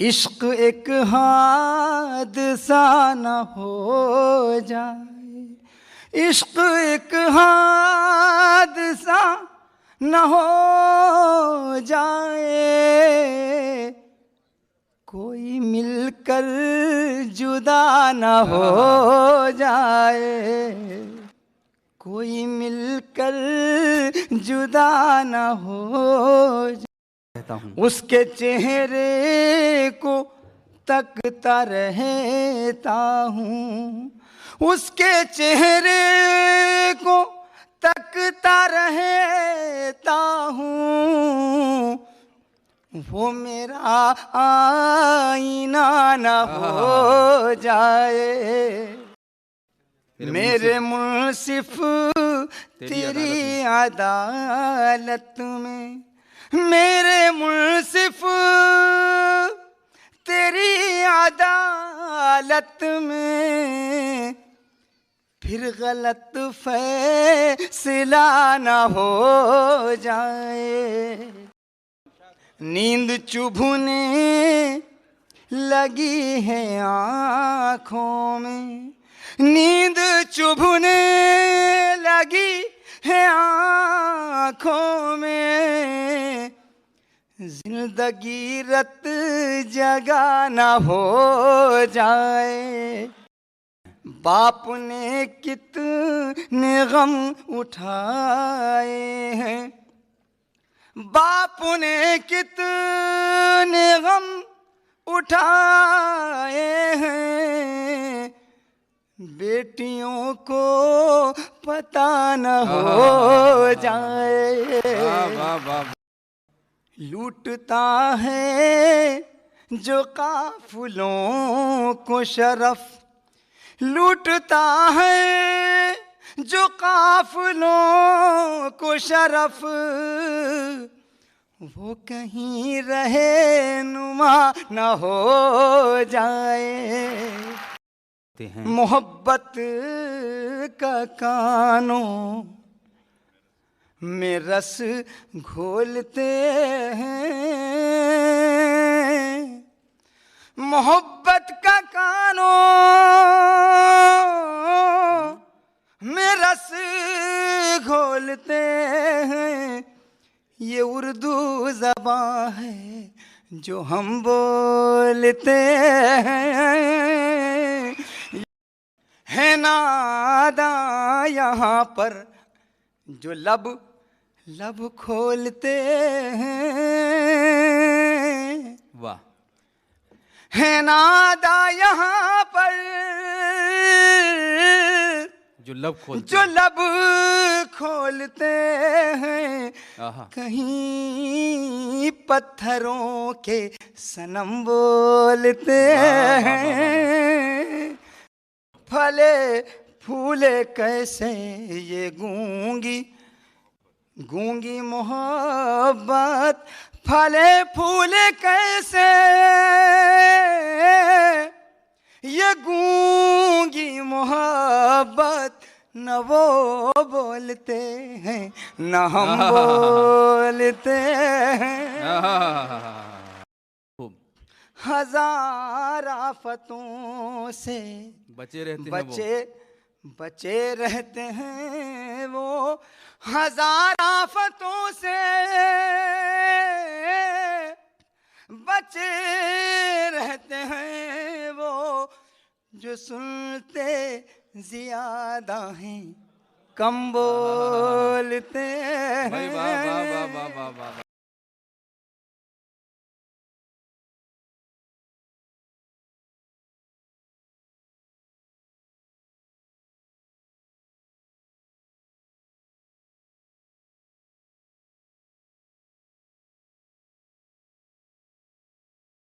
इश्क एक हादसा न हो जाए, इश्क एक हादसा न हो जाए, कोई मिलकर जुदा न हो जाए, कोई मिलकर जुदा न हो जाए। उसके चेहरे को तकता रहता हूँ, उसके चेहरे को तकता रहता हूँ, वो मेरा आईना न हो जाए। मेरे मुंसिफ तेरी अदालत में, मेरे मुंसिफ तेरी अदालत में, फिर गलत फैसला न हो जाए। नींद चुभने लगी है आँखों में, नींद चुभने लगी है आँखों में, जिंदगी रत जगा न हो जाए। बाप ने कितने गम उठाए हैं, बाप ने कितने गम उठाए हैं, बेटियों को पता न हो जाए। लूटता है जो काफिलों को शरफ, लूटता है जो काफिलों को शरफ, वो कहीं रहनुमा न हो जाए। मोहब्बत का कानों में रस घोलते हैं, मोहब्बत का कानों में रस घोलते हैं। ये उर्दू ज़बान है जो हम बोलते हैं, है नादा यहाँ पर जो लब लब खोलते हैं। वाह। है नादा यहाँ पर जो लब खोलते हैं, कहीं पत्थरों के सनम बोलते हैं। फले फूले कैसे ये गूंगी गूंगी मोहब्बत, फले फूले कैसे ये गूंगी मोहब्बत, न वो बोलते हैं न हम बोलते हैं। हजार आफतों से बचे रहते हैं वो, हजार आफतों से बचे रहते हैं वो, जो सुनते ज्यादा हैं कम बोलते हैं।